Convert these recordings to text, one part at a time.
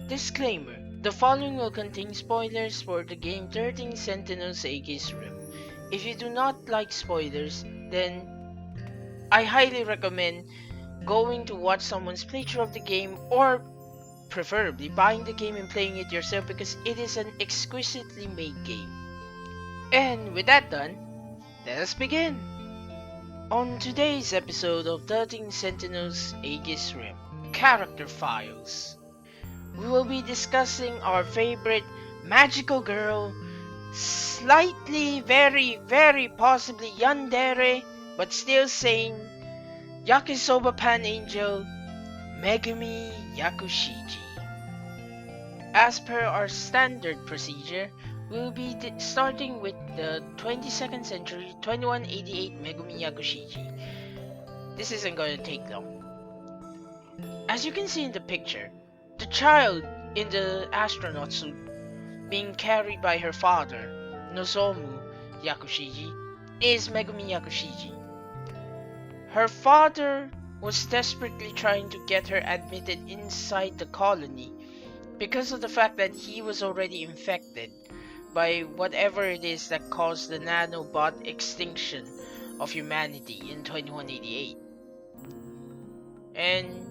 Disclaimer: the following will contain spoilers for the game 13 Sentinels Aegis Rim. If you do not like spoilers, then I highly recommend going to watch someone's playthrough of the game, or preferably buying the game and playing it yourself, because it is an exquisitely made game. And with that done, let us begin! On today's episode of 13 Sentinels Aegis Rim Character Files, we will be discussing our favorite magical girl, slightly, very possibly yandere, but still sane, yakisoba pan angel, Megumi Yakushiji. As per our standard procedure, we'll be starting with the 22nd century 2188 Megumi Yakushiji. This isn't going to take long. As you can see in the picture, the child in the astronaut suit being carried by her father, Nozomu Yakushiji, is Megumi Yakushiji. Her father was desperately trying to get her admitted inside the colony because of the fact that he was already infected by whatever it is that caused the nanobot extinction of humanity in 2188. And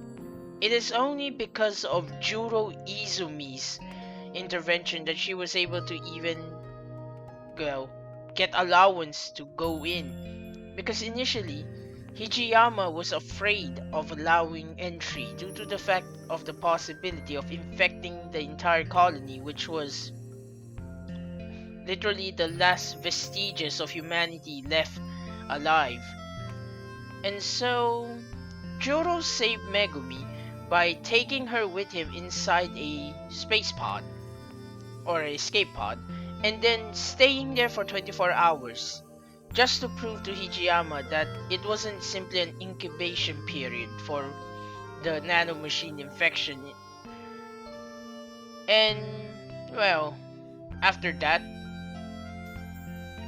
it is only because of Juro Izumi's intervention that she was able to even get allowance to go in, because initially Hijiyama was afraid of allowing entry due to the fact of the possibility of infecting the entire colony, which was literally the last vestiges of humanity left alive. And so Juro saved Megumi by taking her with him inside a space pod or an escape pod, and then staying there for 24 hours just to prove to Hijiyama that it wasn't simply an incubation period for the nanomachine infection. And well, after that,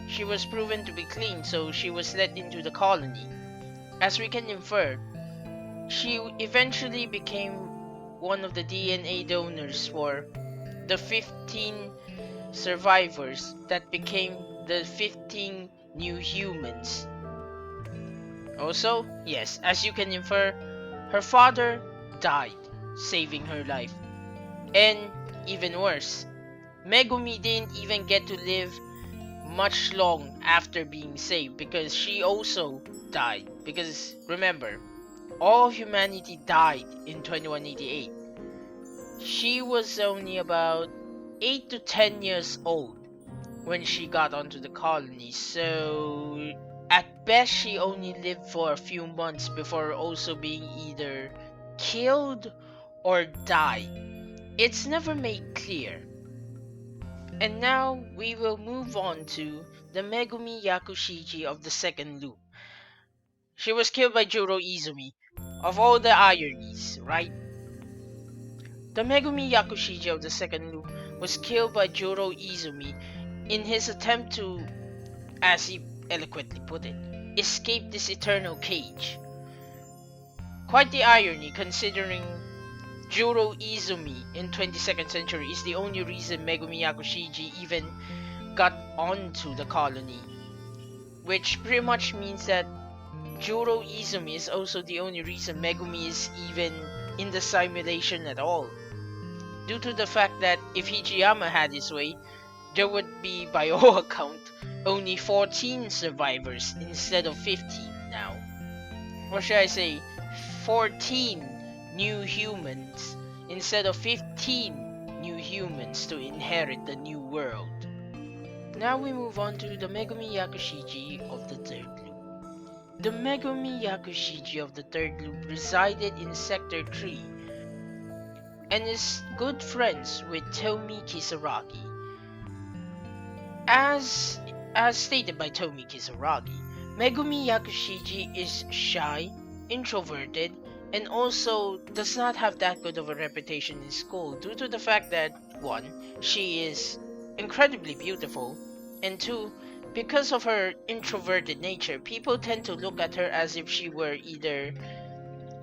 she was proven to be clean, so she was let into the colony. As we can infer, she eventually became one of the DNA donors for the 15 survivors that became the 15 new humans. Also, yes, as you can infer, her father died, saving her life. And even worse, Megumi didn't even get to live much long after being saved, because she also died. Because remember, all of humanity died in 2188. She was only about 8 to 10 years old when she got onto the colony, so at best she only lived for a few months before also being either killed or died. It's never made clear. And now we will move on to the Megumi Yakushiji of the second loop. She was killed by Juro Izumi. Of all the ironies, right? The Megumi Yakushiji of the second loop was killed by Juro Izumi in his attempt to, as he eloquently put it, escape this eternal cage. Quite the irony, considering Juro Izumi in 22nd century is the only reason Megumi Yakushiji even got onto the colony, which pretty much means that Juro Izumi is also the only reason Megumi is even in the simulation at all, due to the fact that if Hijiyama had his way, there would be, by all account, only 14 survivors instead of 15 now. Or should I say, 14 new humans instead of 15 new humans to inherit the new world. Now we move on to the Megumi Yakushiji of the third loop. The Megumi Yakushiji of the third loop resided in Sector 3 and is good friends with Tomi Kisaragi. As stated by Tomi Kisaragi, Megumi Yakushiji is shy, introverted, and also does not have that good of a reputation in school due to the fact that 1. She is incredibly beautiful, and 2. Because of her introverted nature, people tend to look at her as if she were either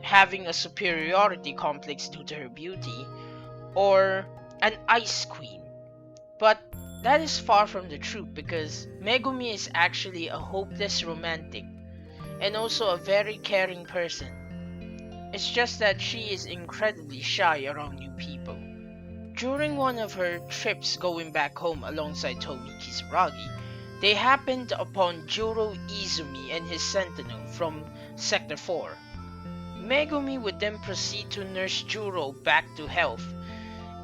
having a superiority complex due to her beauty, or an ice queen. But that is far from the truth because Megumi is actually a hopeless romantic and also a very caring person. It's just that she is incredibly shy around new people. During one of her trips going back home alongside Tomi Kisaragi, they happened upon Juro Izumi and his sentinel from Sector 4. Megumi would then proceed to nurse Juro back to health,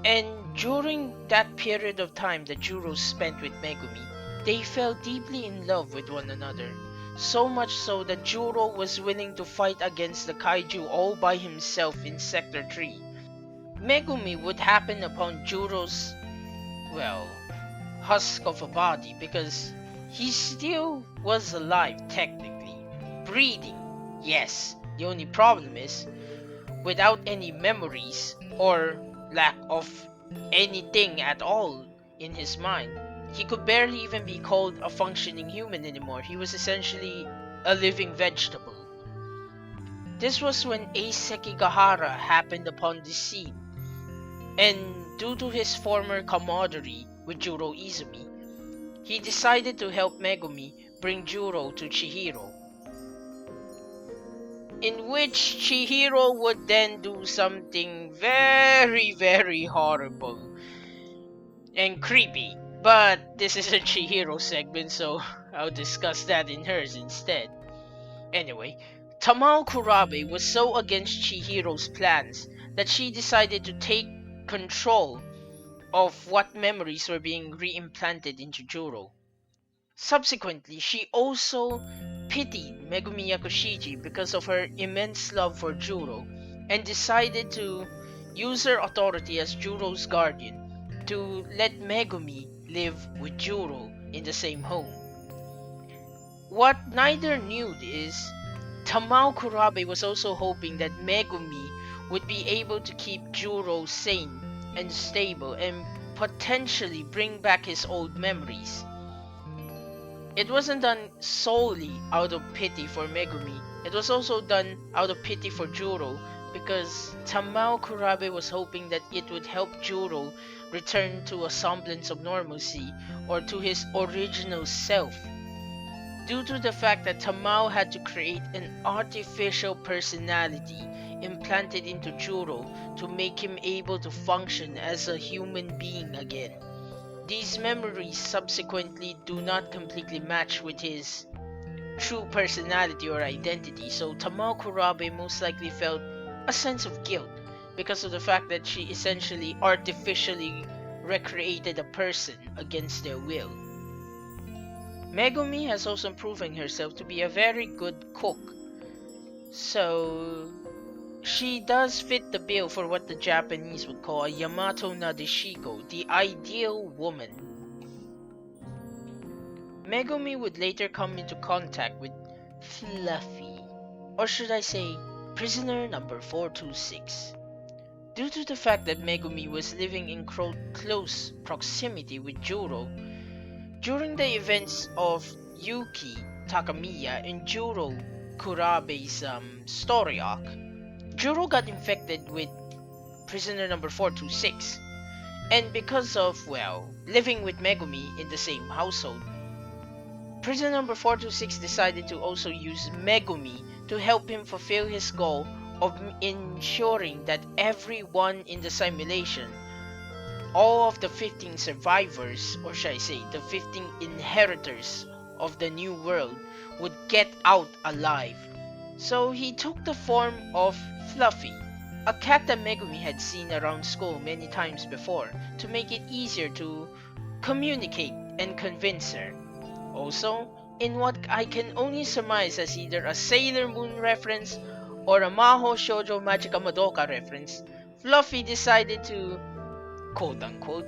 and during that period of time that Juro spent with Megumi, they fell deeply in love with one another. So much so that Juro was willing to fight against the kaiju all by himself in Sector 3. Megumi would happen upon Juro's, well, husk of a body because he still was alive technically. Breathing, yes. The only problem is, without any memories or lack of anything at all in his mind, he could barely even be called a functioning human anymore. He was essentially a living vegetable. This was when Ace Sekigahara happened upon the scene, and due to his former camaraderie with Juro Izumi, he decided to help Megumi bring Juro to Chihiro, in which Chihiro would then do something very, very horrible and creepy. But this is a Chihiro segment, so I'll discuss that in hers instead. Anyway, Tamao Kurabe was so against Chihiro's plans that she decided to take control of what memories were being reimplanted into Juro. Subsequently, she also pitied Megumi Yakushiji because of her immense love for Juro and decided to use her authority as Juro's guardian to let Megumi live with Juro in the same home. What neither knew is Tamao Kurabe was also hoping that Megumi would be able to keep Juro sane and stable and potentially bring back his old memories. It wasn't done solely out of pity for Megumi, it was also done out of pity for Juro because Tamao Kurabe was hoping that it would help Juro return to a semblance of normalcy or to his original self. Due to the fact that Tamao had to create an artificial personality implanted into Juro to make him able to function as a human being again. These memories subsequently do not completely match with his true personality or identity, so Tamao Kurabe most likely felt a sense of guilt because of the fact that she essentially artificially recreated a person against their will. Megumi has also proven herself to be a very good cook, so she does fit the bill for what the Japanese would call a Yamato Nadeshiko, the ideal woman. Megumi would later come into contact with Fluffy, or should I say, prisoner number 426. Due to the fact that Megumi was living in close proximity with Juro, during the events of Yuki Takamiya and Juro Kurabe's story arc, Juro got infected with prisoner number 426, and because of, well, living with Megumi in the same household, prisoner number 426 decided to also use Megumi to help him fulfill his goal of ensuring that everyone in the simulation, all of the 15 survivors, or should I say, the 15 inheritors of the new world, would get out alive. So he took the form of Fluffy, a cat that Megumi had seen around school many times before, to make it easier to communicate and convince her. Also, in what I can only surmise as either a Sailor Moon reference or a Maho Shoujo Magica Madoka reference, Fluffy decided to, quote-unquote,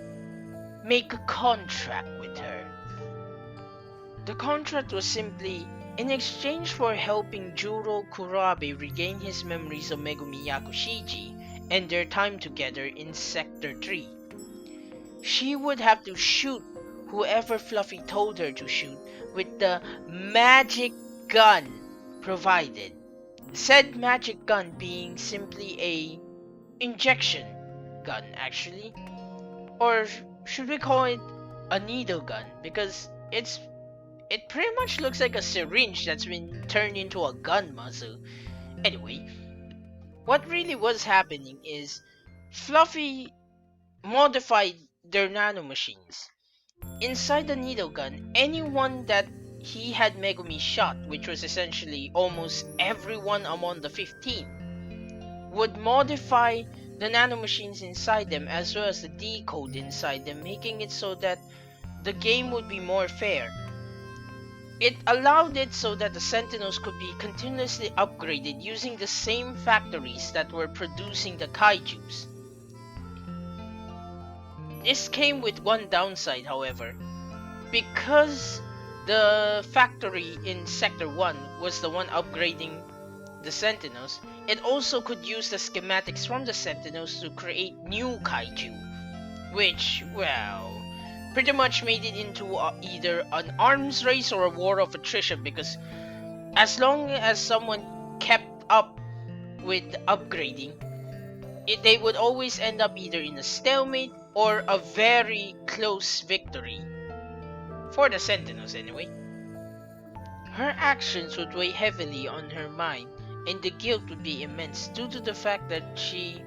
make a contract with her. The contract was simply in exchange for helping Juro Kurabe regain his memories of Megumi Yakushiji and their time together in Sector 3. She would have to shoot whoever Fluffy told her to shoot with the magic gun provided. Said magic gun being simply a injection gun, actually. Or should we call it a needle gun? Because it pretty much looks like a syringe that's been turned into a gun muzzle. Anyway, what really was happening is Fluffy modified their nanomachines. Inside the needle gun, anyone that he had Megumi shot, which was essentially almost everyone among the 15, would modify the nanomachines inside them as well as the decode inside them, making it so that the game would be more fair. It allowed it so that the Sentinels could be continuously upgraded using the same factories that were producing the kaijus. This came with one downside, however. Because the factory in Sector 1 was the one upgrading the Sentinels, it also could use the schematics from the Sentinels to create new kaiju, which, well, pretty much made it into either an arms race or a war of attrition, because as long as someone kept up with upgrading, they would always end up either in a stalemate or a very close victory. For the Sentinels, anyway. Her actions would weigh heavily on her mind, and the guilt would be immense due to the fact that she,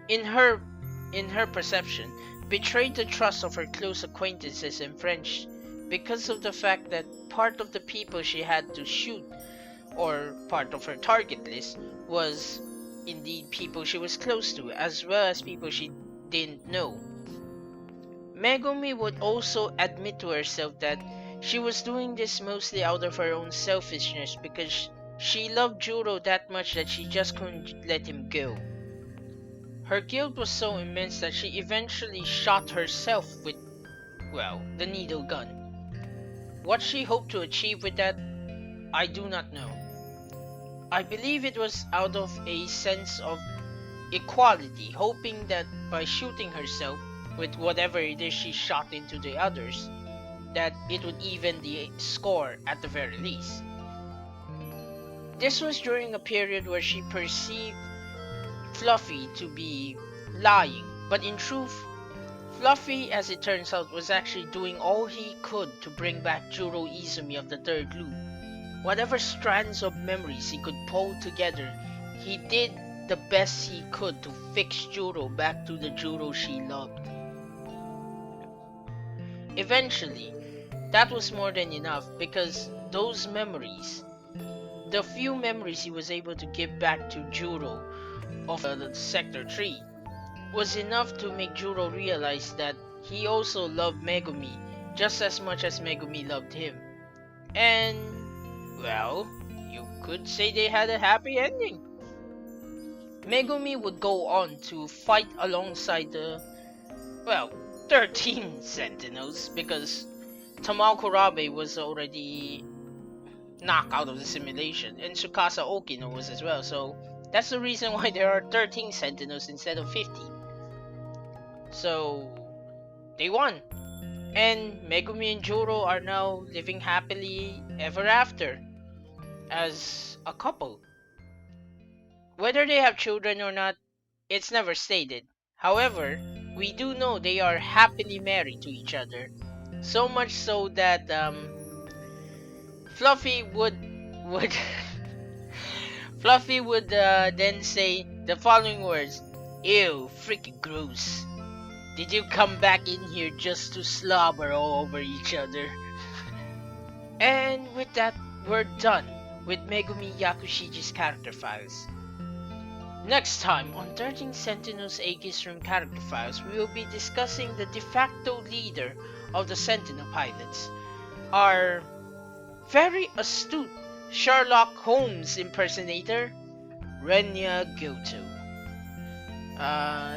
in her perception, betrayed the trust of her close acquaintances and friends because of the fact that part of the people she had to shoot, or part of her target list, was indeed people she was close to, as well as people she didn't know. Megumi would also admit to herself that she was doing this mostly out of her own selfishness because she loved Juro that much that she just couldn't let him go. Her guilt was so immense that she eventually shot herself with, well, the needle gun. What she hoped to achieve with that, I do not know. I believe it was out of a sense of equality, hoping that by shooting herself with whatever it is she shot into the others, that it would even the score at the very least. This was during a period where she perceived Fluffy to be lying, but in truth, Fluffy, as it turns out, was actually doing all he could to bring back Juro Izumi of the Third Loop. Whatever strands of memories he could pull together, he did the best he could to fix Juro back to the Juro she loved. Eventually, that was more than enough because those memories, the few memories he was able to give back to Juro of the Sector 3, was enough to make Juro realize that he also loved Megumi just as much as Megumi loved him. And, well, you could say they had a happy ending. Megumi would go on to fight alongside the, well, 13 Sentinels because Tamao Kurabe was already knocked out of the simulation, and Tsukasa Okino was as well, so that's the reason why there are 13 Sentinels instead of 15. So, they won. And Megumi and Juro are now living happily ever after as a couple. Whether they have children or not, it's never stated. However, we do know they are happily married to each other. So much so that Fluffy would Fluffy would then say the following words: "Ew, freaking gross. Did you come back in here just to slobber all over each other?" And with that, we're done with Megumi Yakushiji's character files. Next time on 13 Sentinels Aegis Room Character Files, we will be discussing the de facto leader of the Sentinel pilots, our very astute Sherlock Holmes impersonator, Renya Goto.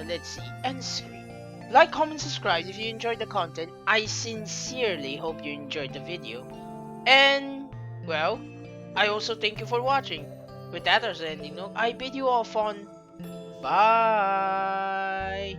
Let's see, end screen. Like, comment, subscribe if you enjoyed the content. I sincerely hope you enjoyed the video. And, well, I also thank you for watching. With that as an ending note, I bid you all fun. Bye!